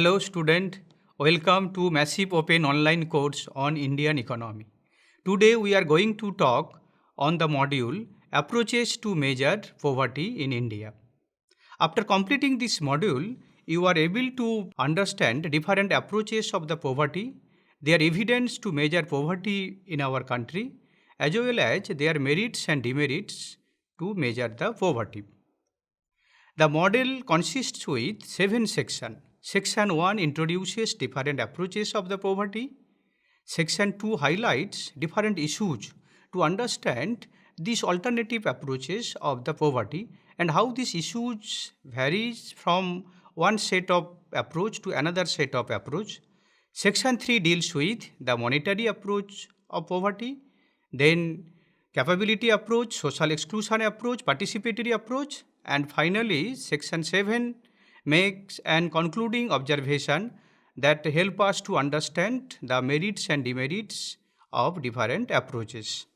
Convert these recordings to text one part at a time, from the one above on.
Hello student, welcome to massive open online course on Indian economy. Today we are going to talk on the module approaches to measure poverty in India. After completing this module, you are able to understand different approaches of the poverty, their evidence to measure poverty in our country, as well as their merits and demerits to measure the poverty. The model consists with 7 sections. Section 1 introduces different approaches of the poverty. Section 2 highlights different issues to understand these alternative approaches of the poverty and how these issues varies from one set of approach to another set of approach. Section 3 deals with the monetary approach of poverty, then capability approach, social exclusion approach, participatory approach, and finally section 7 makes an concluding observation that help us to understand the merits and demerits of different approaches.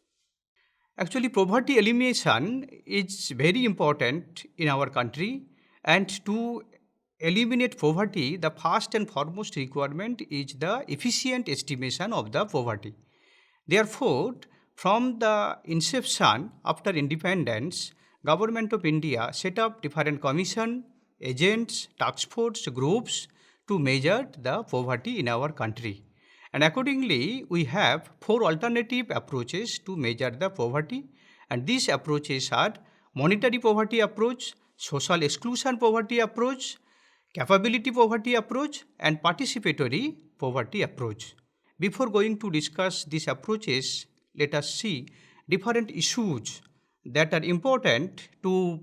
Actually, poverty elimination is very important in our country, and to eliminate poverty, the first and foremost requirement is the efficient estimation of the poverty. Therefore, from the inception after independence, Government of India set up different commission, agents, task force, groups to measure the poverty in our country. And accordingly, we have 4 alternative approaches to measure the poverty. And these approaches are monetary poverty approach, social exclusion poverty approach, capability poverty approach, and participatory poverty approach. Before going to discuss these approaches, let us see different issues that are important to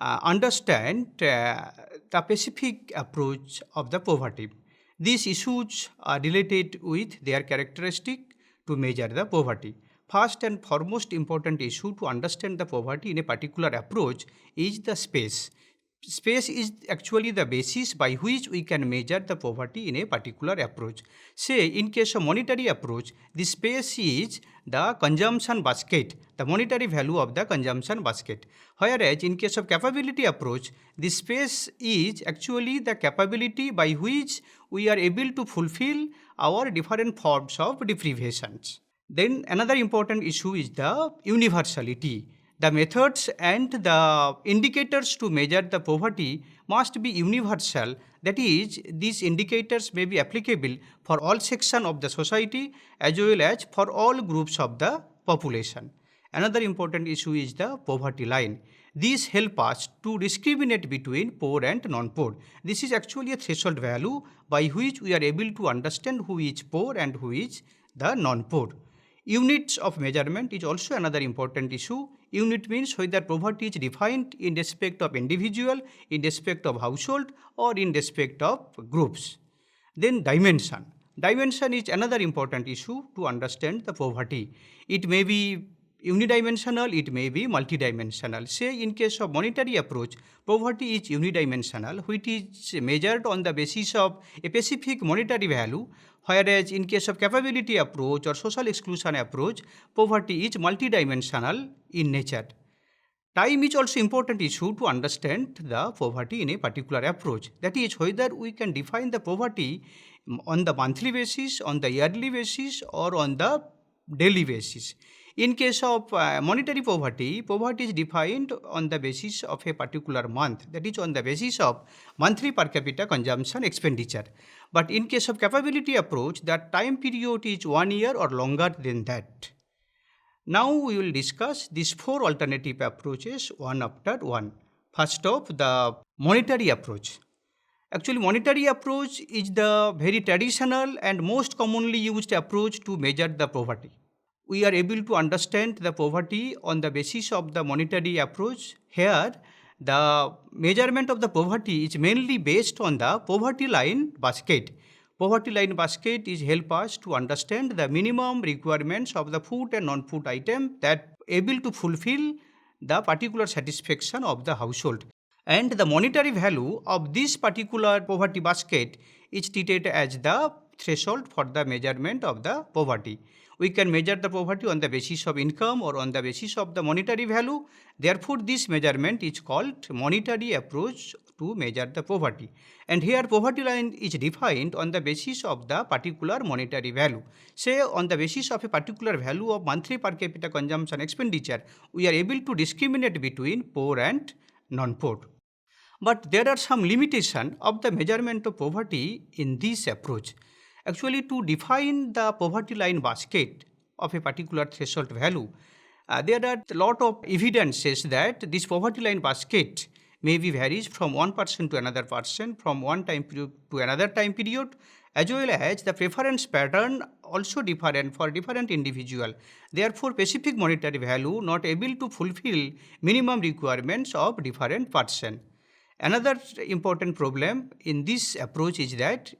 understand the specific approach of the poverty. These issues are related with their characteristic to measure the poverty. First and foremost important issue to understand the poverty in a particular approach is the space. Space is actually the basis by which we can measure the poverty in a particular approach. Say, in case of monetary approach, the space is the consumption basket, the monetary value of the consumption basket. Whereas, in case of capability approach, the space is actually the capability by which we are able to fulfill our different forms of deprivations. Then another important issue is the universality. The methods and the indicators to measure the poverty must be universal. That is, these indicators may be applicable for all sections of the society as well as for all groups of the population. Another important issue is the poverty line. These help us to discriminate between poor and non-poor. This is actually a threshold value by which we are able to understand who is poor and who is the non-poor. Units of measurement is also another important issue. Unit means whether poverty is defined in respect of individual, in respect of household, or in respect of groups. Then dimension. Dimension is another important issue to understand the poverty. It may be unidimensional, it may be multidimensional. Say, in case of monetary approach, poverty is unidimensional, which is measured on the basis of a specific monetary value, whereas in case of capability approach or social exclusion approach, poverty is multidimensional in nature. Time is also important issue to understand the poverty in a particular approach. That is, whether we can define the poverty on the monthly basis, on the yearly basis, or on the daily basis. In case of monetary poverty, poverty is defined on the basis of a particular month, that is on the basis of monthly per capita consumption expenditure. But in case of capability approach, that time period is 1 year or longer than that. Now we will discuss these 4 alternative approaches one after one. First off, the monetary approach. Actually, monetary approach is the very traditional and most commonly used approach to measure the poverty. We are able to understand the poverty on the basis of the monetary approach. Here, the measurement of the poverty is mainly based on the poverty line basket. Poverty line basket is help us to understand the minimum requirements of the food and non-food item that able to fulfill the particular satisfaction of the household. And the monetary value of this particular poverty basket is treated as the threshold for the measurement of the poverty. We can measure the poverty on the basis of income or on the basis of the monetary value. Therefore, this measurement is called monetary approach to measure the poverty. And here poverty line is defined on the basis of the particular monetary value. Say on the basis of a particular value of monthly per capita consumption expenditure, we are able to discriminate between poor and non-poor. But there are some limitations of the measurement of poverty in this approach. Actually, to define the poverty line basket of a particular threshold value, there are a lot of evidences that this poverty line basket may be varies from one person to another person, from one time period to another time period, as well as the preference pattern also different for different individual. Therefore, specific monetary value not able to fulfill minimum requirements of different person. Another important problem in this approach is that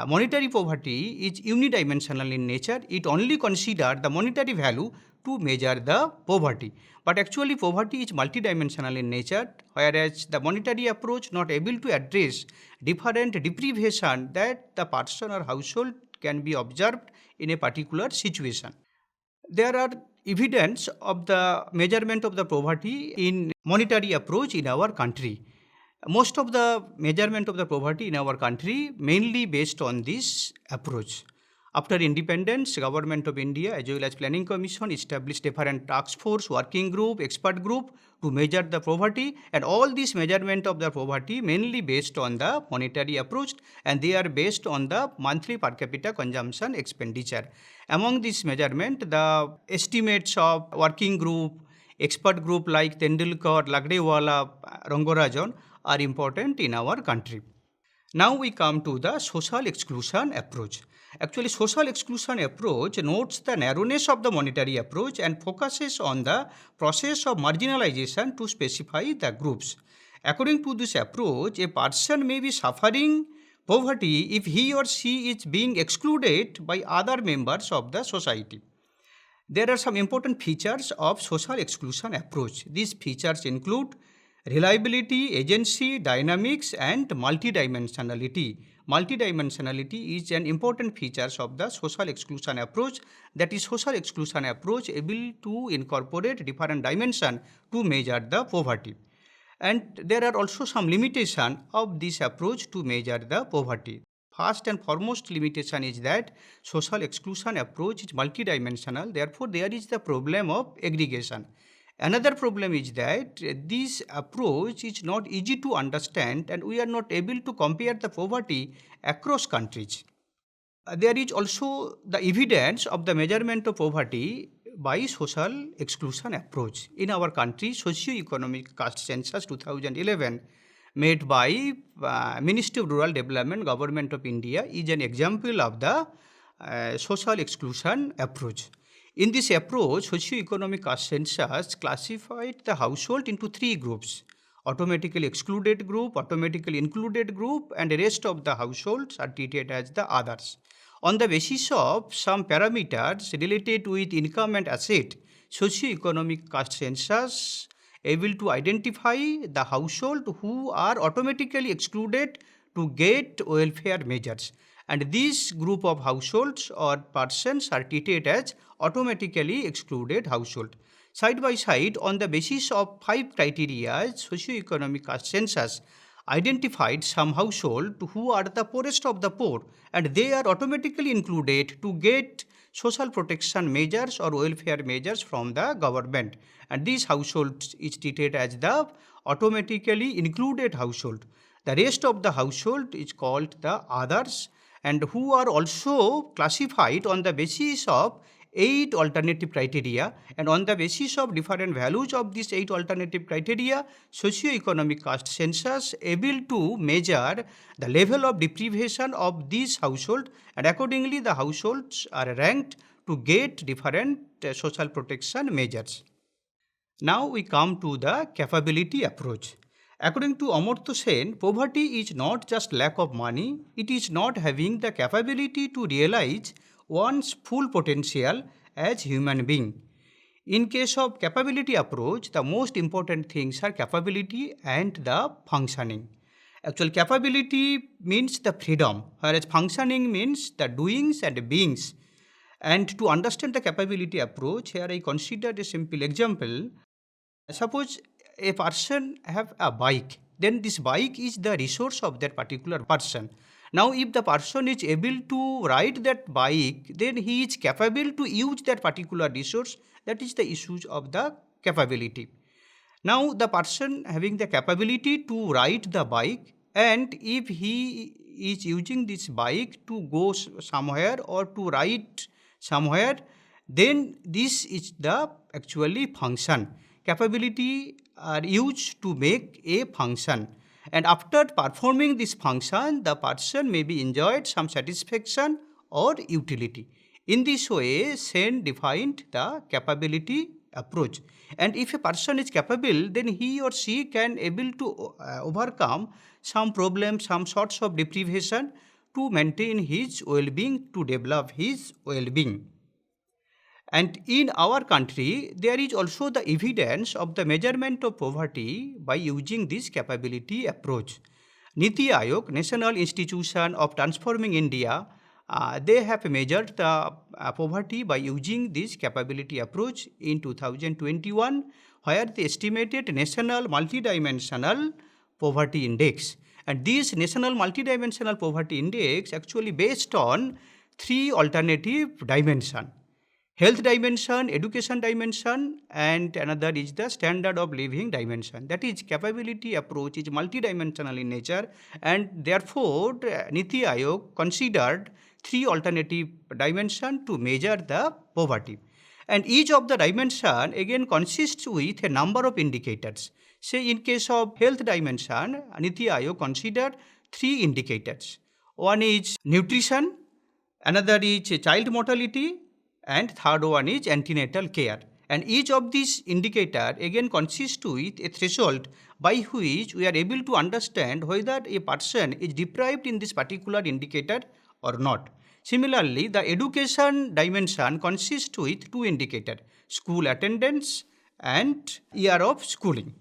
monetary poverty is unidimensional in nature. It only considers the monetary value to measure the poverty. But actually poverty is multidimensional in nature, whereas the monetary approach not able to address different deprivation that the person or household can be observed in a particular situation. There are evidence of the measurement of the poverty in monetary approach in our country. Most of the measurement of the poverty in our country mainly based on this approach. After independence, Government of India as well as Planning Commission established different task force, working group, expert group to measure the poverty, and all this measurement of the poverty mainly based on the monetary approach, and they are based on the monthly per capita consumption expenditure. Among this measurement, the estimates of working group, expert group like Tendulkar, Lagdewala, Rangorajan are important in our country. Now we come to the social exclusion approach. Actually, social exclusion approach notes the narrowness of the monetary approach and focuses on the process of marginalization to specify the groups. According to this approach, a person may be suffering poverty if he or she is being excluded by other members of the society. There are some important features of social exclusion approach. These features include reliability, agency, dynamics, and multidimensionality. Multidimensionality is an important feature of the social exclusion approach. That is, social exclusion approach able to incorporate different dimensions to measure the poverty. And there are also some limitation of this approach to measure the poverty. First and foremost limitation is that social exclusion approach is multidimensional. Therefore, there is the problem of aggregation. Another problem is that this approach is not easy to understand and we are not able to compare the poverty across countries. There is also the evidence of the measurement of poverty by social exclusion approach. In our country, socio-economic caste census 2011 made by Ministry of Rural Development, Government of India is an example of the social exclusion approach. In this approach, socio-economic caste census classified the household into three groups: automatically excluded group, automatically included group, and the rest of the households are treated as the others. On the basis of some parameters related with income and asset, socio-economic caste census able to identify the household who are automatically excluded to get welfare measures. And this group of households or persons are treated as automatically excluded household. Side by side, on the basis of 5 criteria, socio-economic caste census identified some household who are the poorest of the poor, and they are automatically included to get social protection measures or welfare measures from the government. And these households is treated as the automatically included household. The rest of the household is called the others, and who are also classified on the basis of 8 alternative criteria, and on the basis of different values of these 8 alternative criteria, socio-economic caste census able to measure the level of deprivation of these household, and accordingly the households are ranked to get different social protection measures. Now we come to the capability approach. According to Amartya Sen, poverty is not just lack of money, it is not having the capability to realize one's full potential as human being. In case of capability approach, the most important things are capability and the functioning. Actual capability means the freedom, whereas functioning means the doings and beings. And to understand the capability approach, here I considered a simple example. Suppose a person have a bike, then this bike is the resource of that particular person. Now, if the person is able to ride that bike, then he is capable to use that particular resource. That is the issue of the capability. Now, the person having the capability to ride the bike, and if he is using this bike to go somewhere or to ride somewhere, then this is the actually function. Capability are used to make a function, and after performing this function, the person may be enjoyed some satisfaction or utility. In this way, Sen defined the capability approach. And if a person is capable, then he or she can able to overcome some problems, some sorts of deprivation to maintain his well-being, to develop his well-being. And in our country, there is also the evidence of the measurement of poverty by using this capability approach. Niti Aayog, National Institution of Transforming India, they have measured the poverty by using this capability approach in 2021, where they estimated national multidimensional poverty index. And this national multidimensional poverty index actually based on three alternative dimensions: health dimension, education dimension, and another is the standard of living dimension. That is, capability approach is multidimensional in nature, and therefore Niti Aayog considered three alternative dimensions to measure the poverty. And each of the dimension again consists with a number of indicators. Say in case of health dimension, Niti Aayog considered three indicators. One is nutrition, another is child mortality, and third one is antenatal care. And each of these indicator again consists with a threshold by which we are able to understand whether a person is deprived in this particular indicator or not. Similarly, the education dimension consists with two indicators: school attendance and year of schooling.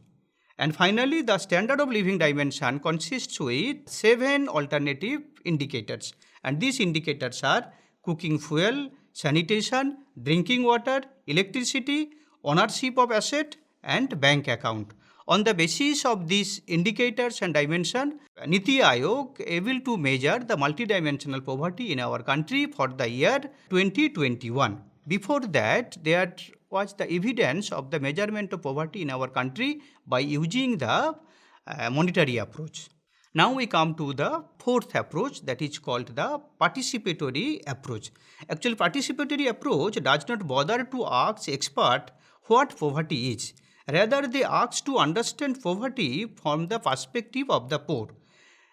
And finally, the standard of living dimension consists with seven alternative indicators. And these indicators are cooking fuel, sanitation, drinking water, electricity, ownership of asset, and bank account. On the basis of these indicators and dimension, Niti Aayog able to measure the multidimensional poverty in our country for the year 2021. Before that, there was the evidence of the measurement of poverty in our country by using the monetary approach. Now we come to the fourth approach, that is called the participatory approach. Actually, participatory approach does not bother to ask expert what poverty is. Rather, they ask to understand poverty from the perspective of the poor.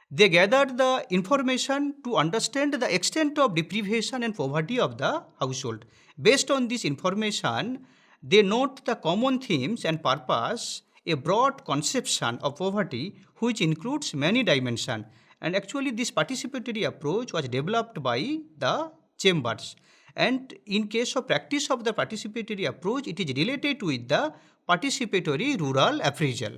They gather the information to understand the extent of deprivation and poverty of the household. Based on this information, they note the common themes and purpose a broad conception of poverty which includes many dimensions. And actually, this participatory approach was developed by the chambers. And in case of practice of the participatory approach, it is related with the participatory rural appraisal.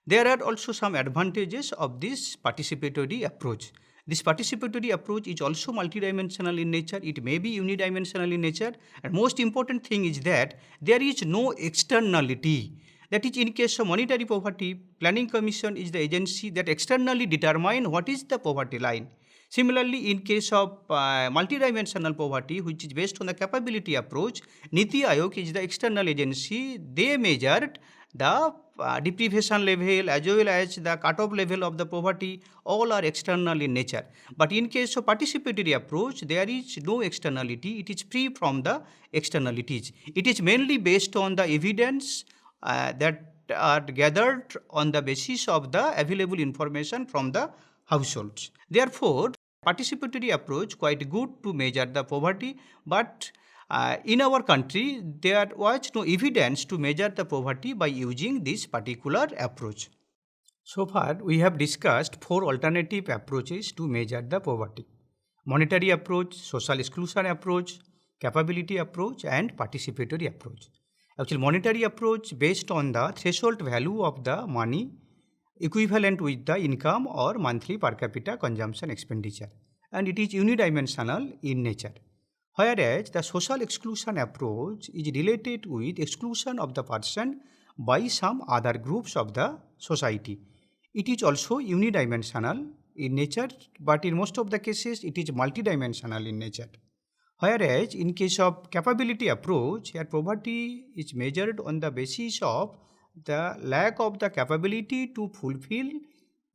There are also some advantages of this participatory approach. This participatory approach is also multidimensional in nature. It may be unidimensional in nature. And most important thing is that there is no externality. That is, in case of monetary poverty, Planning Commission is the agency that externally determine what is the poverty line. Similarly, in case of multidimensional poverty, which is based on the capability approach, Niti Aayog is the external agency. They measured the deprivation level as well as the cutoff level of the poverty. All are external in nature. But in case of participatory approach, there is no externality. It is free from the externalities. It is mainly based on the evidence that are gathered on the basis of the available information from the households. Therefore, participatory approach quite good to measure the poverty, but in our country there was no evidence to measure the poverty by using this particular approach. So far we have discussed four alternative approaches to measure the poverty: monetary approach, social exclusion approach, capability approach, and participatory approach. Actually, monetary approach based on the threshold value of the money equivalent with the income or monthly per capita consumption expenditure, and it is unidimensional in nature. Whereas the social exclusion approach is related with exclusion of the person by some other groups of the society. It is also unidimensional in nature, but in most of the cases it is multidimensional in nature. Whereas in case of capability approach, here poverty is measured on the basis of the lack of the capability to fulfill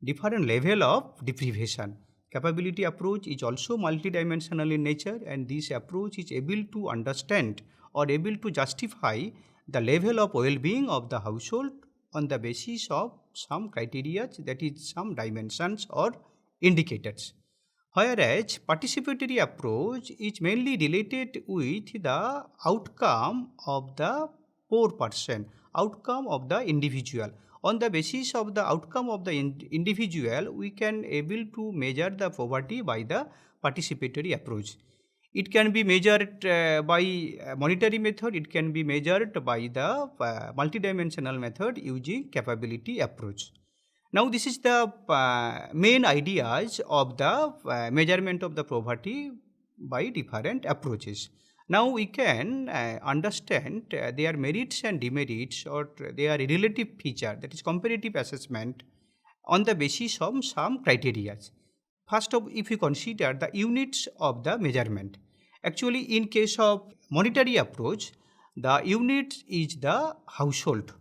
different level of deprivation. Capability approach is also multidimensional in nature, and this approach is able to understand or able to justify the level of well-being of the household on the basis of some criteria, that is some dimensions or indicators. Whereas participatory approach is mainly related with the outcome of the poor person, outcome of the individual. On the basis of the outcome of the individual, we can able to measure the poverty by the participatory approach. It can be measured by monetary method, it can be measured by the multidimensional method using capability approach. Now, this is the main ideas of the measurement of the poverty by different approaches. Now, we can understand their merits and demerits or their relative feature, that is comparative assessment, on the basis of some criteria. First of, if you consider the units of the measurement, actually in case of monetary approach, the unit is the household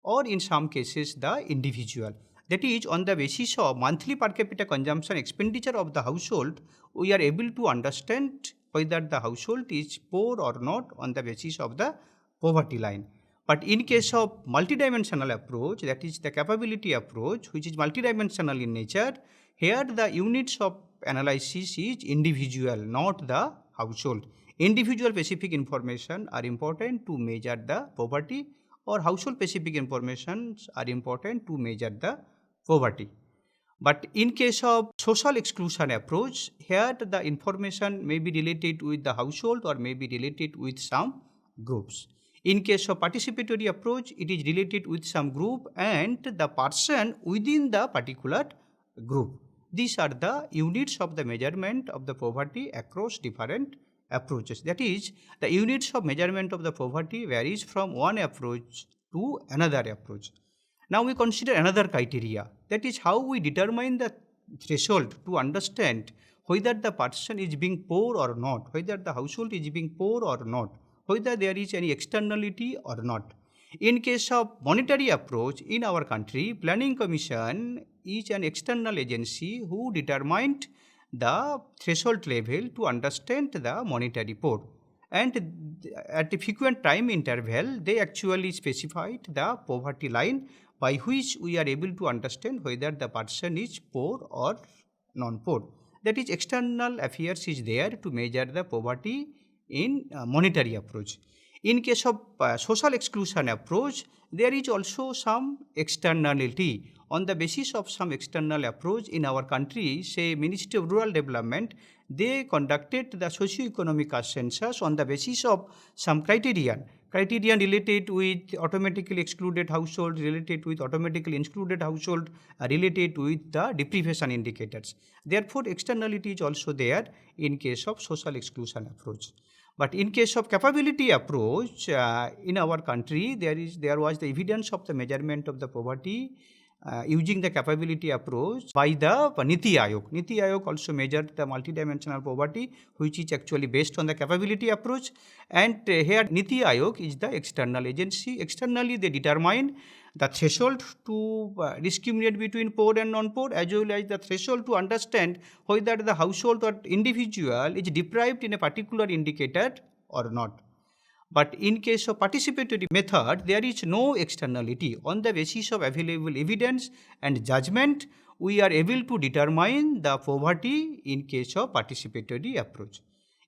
or in some cases the individual. That is, on the basis of monthly per capita consumption expenditure of the household, we are able to understand whether the household is poor or not on the basis of the poverty line. But in case of multidimensional approach, that is the capability approach, which is multidimensional in nature, here the units of analysis is individual, not the household. Individual specific information are important to measure the poverty, or household specific information are important to measure the poverty. But in case of social exclusion approach, here the information may be related with the household or may be related with some groups. In case of participatory approach, it is related with some group and the person within the particular group. These are the units of the measurement of the poverty across different approaches. That is, the units of measurement of the poverty varies from one approach to another approach. Now we consider another criteria, that is how we determine the threshold to understand whether the person is being poor or not, whether the household is being poor or not, whether there is any externality or not. In case of monetary approach in our country, Planning Commission is an external agency who determined the threshold level to understand the monetary poor. And at a frequent time interval, they actually specified the poverty line by which we are able to understand whether the person is poor or non-poor. That is, external affairs is there to measure the poverty in monetary approach. In case of social exclusion approach, there is also some externality. On the basis of some external approach in our country, say Ministry of Rural Development, they conducted the socio-economic census on the basis of some criterion related with automatically excluded household, related with automatically included household, related with the deprivation indicators. Therefore, externality is also there in case of social exclusion approach. But in case of capability approach, in our country, there was the evidence of the measurement of the poverty using the capability approach by the Niti Aayog. Niti Aayog also measured the multidimensional poverty, which is actually based on the capability approach. And here Niti Aayog is the external agency. Externally, they determine the threshold to discriminate between poor and non-poor, as well as the threshold to understand whether the household or individual is deprived in a particular indicator or not. But in case of participatory method, there is no externality. On the basis of available evidence and judgment, we are able to determine the poverty in case of participatory approach.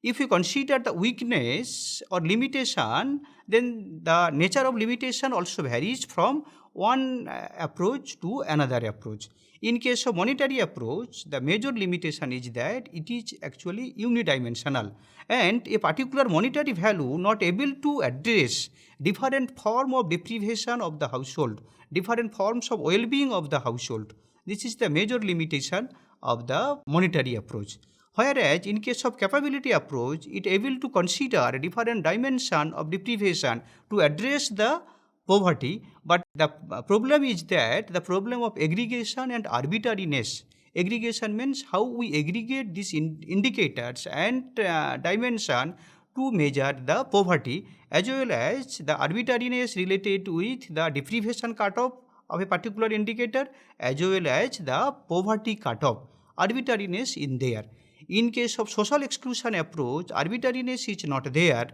If you consider the weakness or limitation, then the nature of limitation also varies from one approach to another approach. In case of monetary approach, the major limitation is that it is actually unidimensional, and a particular monetary value not able to address different form of deprivation of the household, different forms of well-being of the household. This is the major limitation of the monetary approach. Whereas in case of capability approach, it able to consider different dimension of deprivation to address the poverty, but the problem is that the problem of aggregation and arbitrariness. Aggregation means how we aggregate these indicators and dimension to measure the poverty, as well as the arbitrariness related with the deprivation cutoff of a particular indicator, as well as the poverty cutoff. Arbitrariness in there. In case of social exclusion approach, arbitrariness is not there,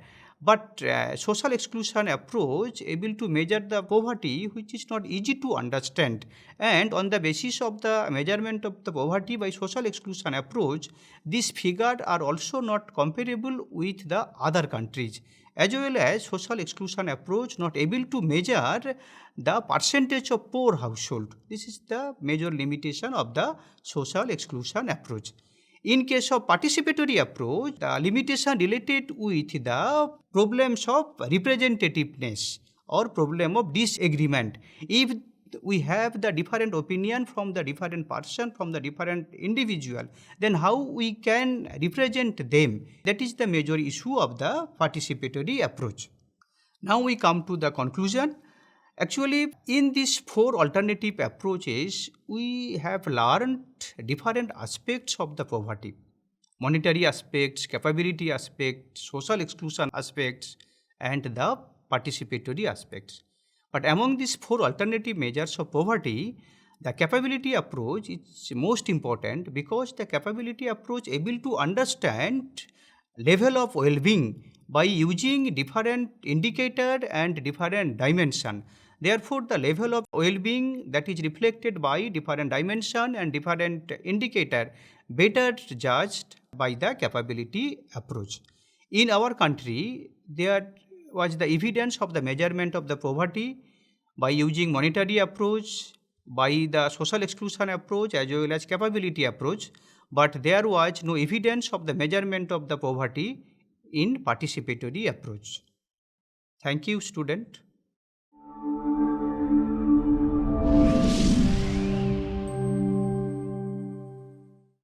but social exclusion approach able to measure the poverty which is not easy to understand, and on the basis of the measurement of the poverty by social exclusion approach, these figures are also not comparable with the other countries, as well as social exclusion approach not able to measure the percentage of poor household. This is the major limitation of the social exclusion approach. In case of participatory approach, the limitation related with the problems of representativeness or problem of disagreement. If we have the different opinion from the different person, from the different individual, then how we can represent them? That is the major issue of the participatory approach. Now we come to the conclusion. Actually, in these four alternative approaches, we have learned different aspects of the poverty. Monetary aspects, capability aspects, social exclusion aspects, and the participatory aspects. But among these four alternative measures of poverty, the capability approach is most important, because the capability approach able to understand level of well-being by using different indicator and different dimension. Therefore, the level of well-being that is reflected by different dimension and different indicator better judged by the capability approach. In our country, there was the evidence of the measurement of the poverty by using monetary approach, by the social exclusion approach, as well as capability approach, but there was no evidence of the measurement of the poverty in participatory approach. Thank you, student.